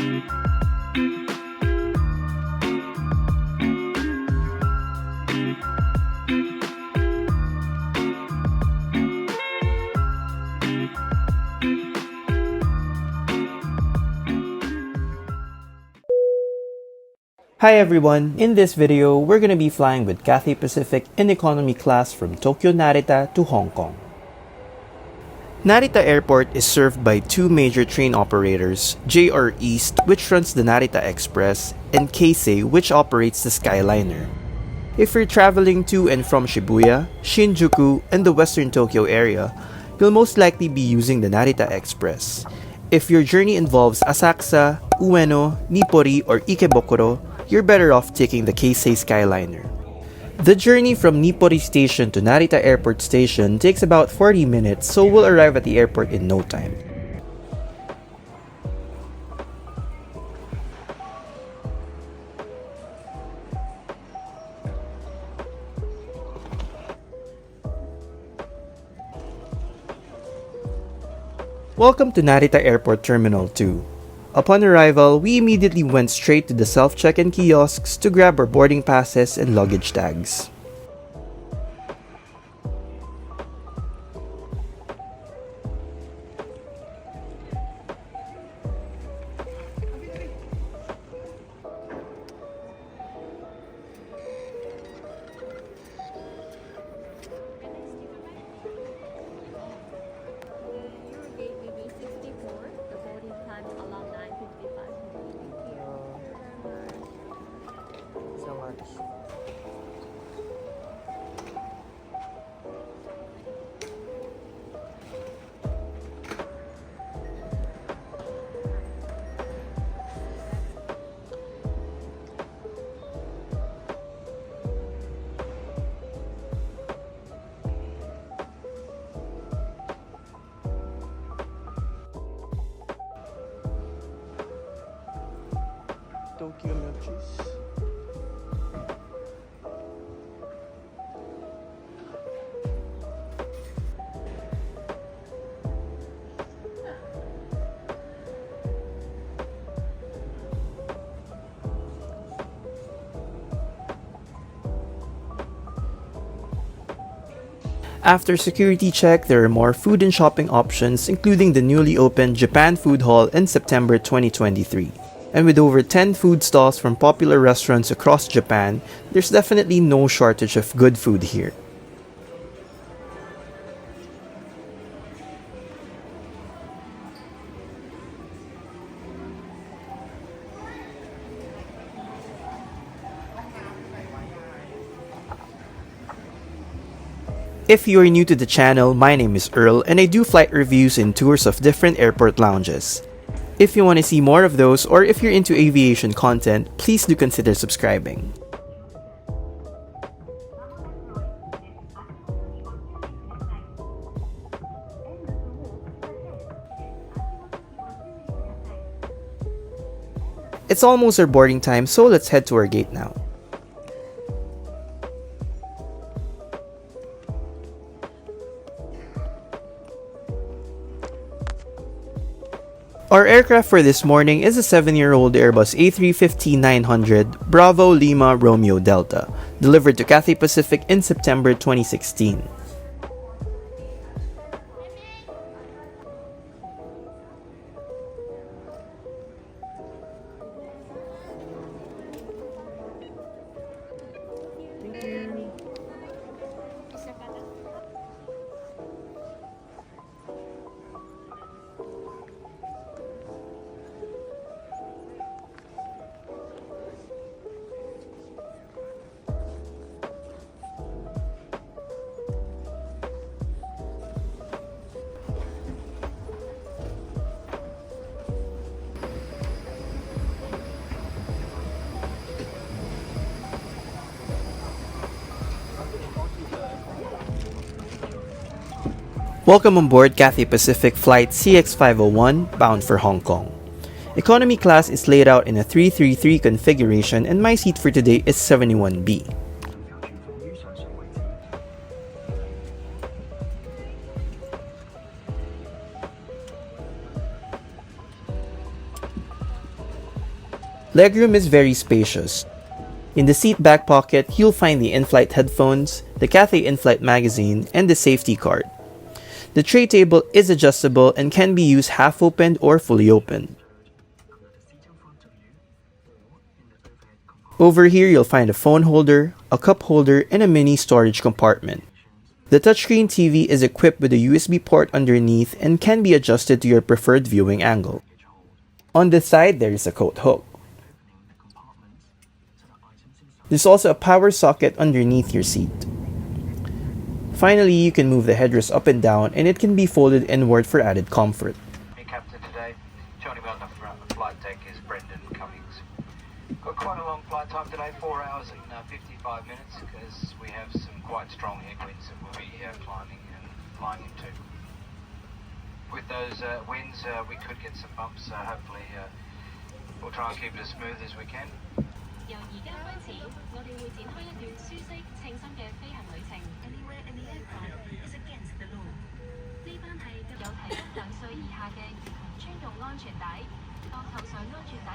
Hi everyone! In this video, we're going to be flying with Cathay Pacific in economy class from Tokyo-Narita to Hong Kong. Narita Airport is served by two major train operators, JR East, which runs the Narita Express, and CATHAY, which operates the Skyliner. If you're traveling to and from Shibuya, Shinjuku, and the Western Tokyo area, you'll most likely be using the Narita Express. If your journey involves Asakusa, Ueno, Nippori, or Ikebukuro, you're better off taking the CATHAY Skyliner. The journey from Nippori Station to Narita Airport Station takes about 40 minutes, so we'll arrive at the airport in no time. Welcome to Narita Airport Terminal 2. Upon arrival, we immediately went straight to the self-check-in kiosks to grab our boarding passes and luggage tags. Tokyo milk cheese. After security check, there are more food and shopping options, including the newly opened Japan Food Hall in September 2023. And with over 10 food stalls from popular restaurants across Japan, there's definitely no shortage of good food here. If you are new to the channel, my name is Earl and I do flight reviews and tours of different airport lounges. If you want to see more of those, or if you're into aviation content, please do consider subscribing. It's almost our boarding time, so let's head to our gate now. Our aircraft for this morning is a 7-year-old Airbus A350-900 Bravo Lima Romeo Delta, delivered to Cathay Pacific in September 2016. Welcome on board Cathay Pacific Flight CX501 bound for Hong Kong. Economy class is laid out in a 333 configuration and my seat for today is 71B. Legroom is very spacious. In the seat back pocket, you'll find the in-flight headphones, the CATHAY in-flight magazine, and the safety card. The tray table is adjustable and can be used half-opened or fully open. Over here, you'll find a phone holder, a cup holder, and a mini storage compartment. The touchscreen TV is equipped with a USB port underneath and can be adjusted to your preferred viewing angle. On the side, there is a coat hook. There's also a power socket underneath your seat. Finally, you can move the headrest up and down, and it can be folded inward for added comfort. Captain today, joining me on the front of the flight deck is Brendan Cummings. Got quite a long flight time today, 4 hours and 55 minutes, because we have some quite strong headwinds that we'll be climbing and flying into. With those winds, we could get some bumps. Hopefully, we'll try and keep it as smooth as we can. 由而家開始，我哋會展開一段舒適、稱心嘅飛行旅程。Anywhere in the aircraft is against the law。呢班係有提供2歲以下嘅兒童專用安全帶，當扣上安全帶。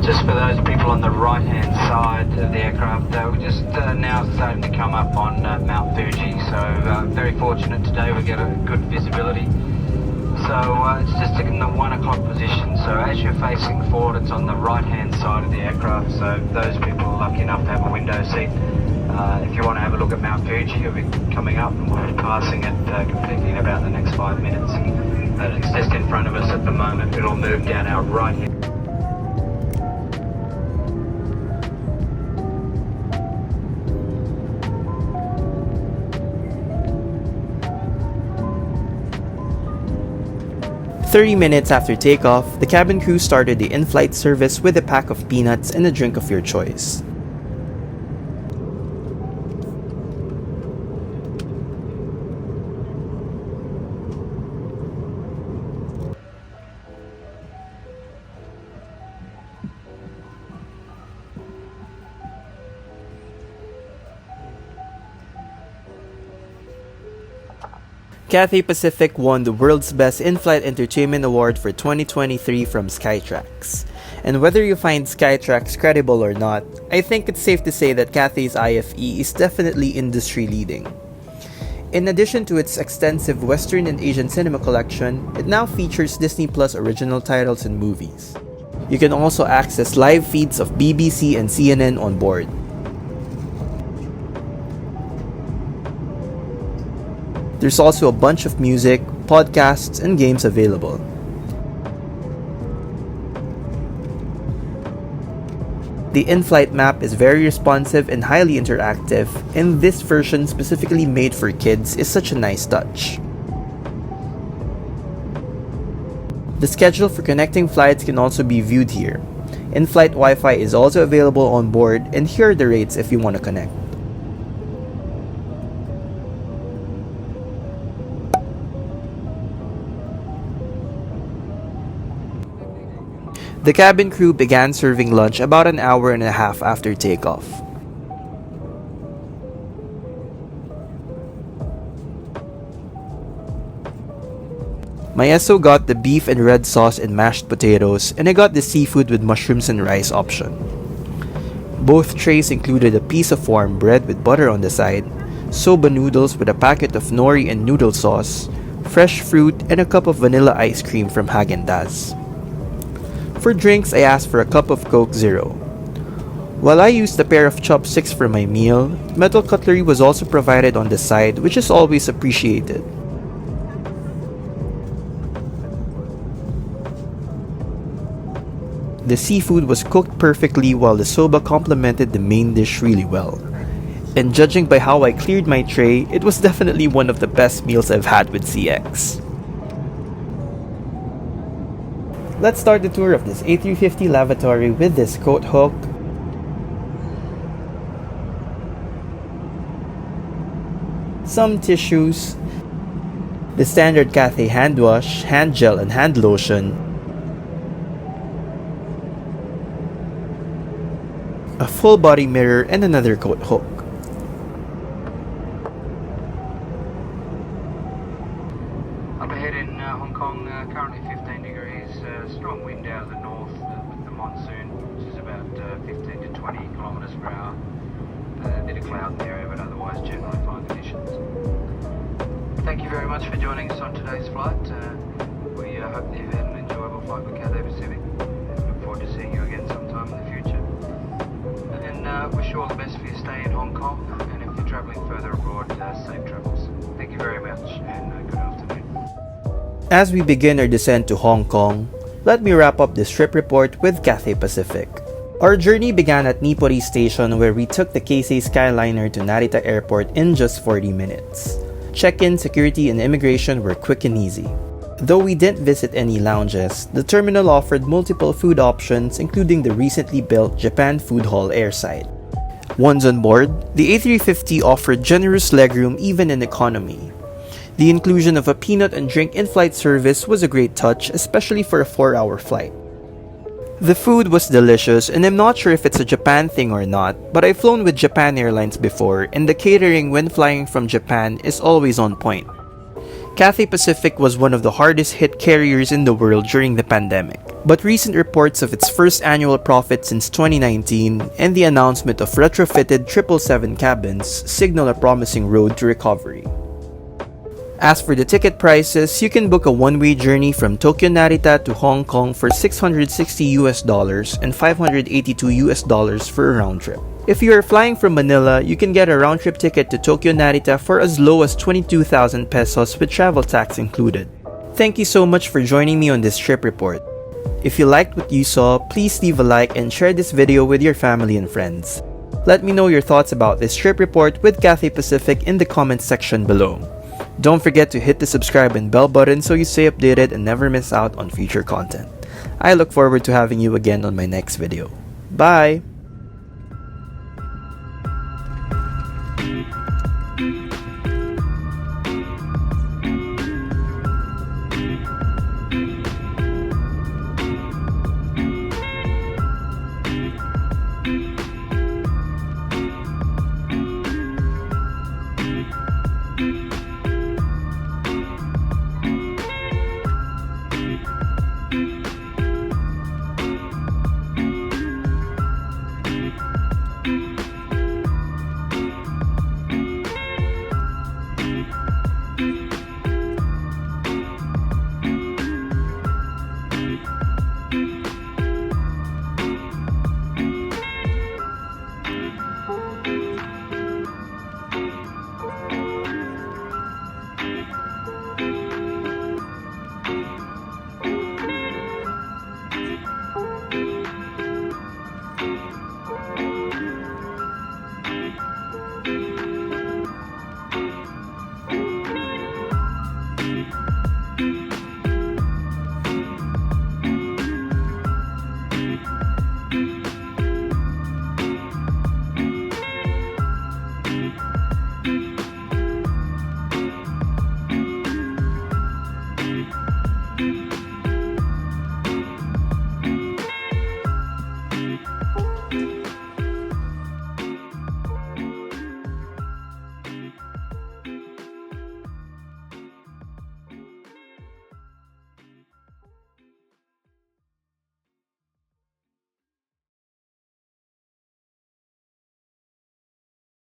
Just for those people on the right-hand side of the aircraft, we're just now starting to come up on Mount Fuji, so very fortunate today we get a good visibility. So it's just in the 1 o'clock position, so as you're facing forward it's on the right-hand side of the aircraft, so those people are lucky enough to have a window seat. If you want to have a look at Mount Fuji, you'll be coming up and we'll be passing it completely in about the next 5 minutes. It's just in front of us at the moment, it'll move down our right hand. "30 minutes after takeoff, the cabin crew started the in-flight service with a pack of peanuts and a drink of your choice. Cathay Pacific won the World's Best In-Flight Entertainment Award for 2023 from Skytrax. And whether you find Skytrax credible or not, I think it's safe to say that Cathay's IFE is definitely industry-leading. In addition to its extensive Western and Asian cinema collection, it now features Disney Plus original titles and movies. You can also access live feeds of BBC and CNN on board. There's also a bunch of music, podcasts, and games available. The in-flight map is very responsive and highly interactive, and this version specifically made for kids is such a nice touch. The schedule for connecting flights can also be viewed here. In-flight Wi-Fi is also available on board, and here are the rates if you want to connect. The cabin crew began serving lunch about an hour and a half after takeoff. My SO got the beef and red sauce and mashed potatoes, and I got the seafood with mushrooms and rice option. Both trays included a piece of warm bread with butter on the side, soba noodles with a packet of nori and noodle sauce, fresh fruit, and a cup of vanilla ice cream from Häagen-Dazs. For drinks, I asked for a cup of Coke Zero. While I used a pair of chopsticks for my meal, metal cutlery was also provided on the side, which is always appreciated. The seafood was cooked perfectly while the soba complemented the main dish really well. And judging by how I cleared my tray, it was definitely one of the best meals I've had with CX. Let's start the tour of this A350 lavatory with this coat hook, some tissues, the standard CATHAY hand wash, hand gel, and hand lotion, a full body mirror, and another coat hook. Up ahead in Hong Kong, currently 15 degrees, strong wind out of the north with the monsoon, which is about 15 to 20 kilometres per hour. A bit of cloud in the area, but otherwise generally fine conditions. Thank you very much for joining us on today's flight. We hope that you've had an enjoyable flight with Cathay Pacific. Look forward to seeing you again sometime in the future. And wish you all the best for your stay in Hong Kong, and if you're travelling further abroad, safe travels. Thank you very much, and good afternoon. As we begin our descent to Hong Kong, let me wrap up this trip report with Cathay Pacific. Our journey began at Nipori Station, where we took the Keisei Skyliner to Narita Airport in just 40 minutes. Check-in, security, and immigration were quick and easy. Though we didn't visit any lounges, the terminal offered multiple food options, including the recently built Japan Food Hall airside. Once on board, the A350 offered generous legroom even in economy. The inclusion of a peanut and drink in-flight service was a great touch, especially for a 4-hour flight. The food was delicious, and I'm not sure if it's a Japan thing or not, but I've flown with Japan Airlines before, and the catering when flying from Japan is always on point. Cathay Pacific was one of the hardest hit carriers in the world during the pandemic, but recent reports of its first annual profit since 2019 and the announcement of retrofitted 777 cabins signal a promising road to recovery. As for the ticket prices, you can book a one-way journey from Tokyo-Narita to Hong Kong for $660 and $582 for a round trip. If you are flying from Manila, you can get a round-trip ticket to Tokyo-Narita for as low as 22,000 pesos with travel tax included. Thank you so much for joining me on this trip report. If you liked what you saw, please leave a like and share this video with your family and friends. Let me know your thoughts about this trip report with Cathay Pacific in the comments section below. Don't forget to hit the subscribe and bell button so you stay updated and never miss out on future content. I look forward to having you again on my next video. Bye!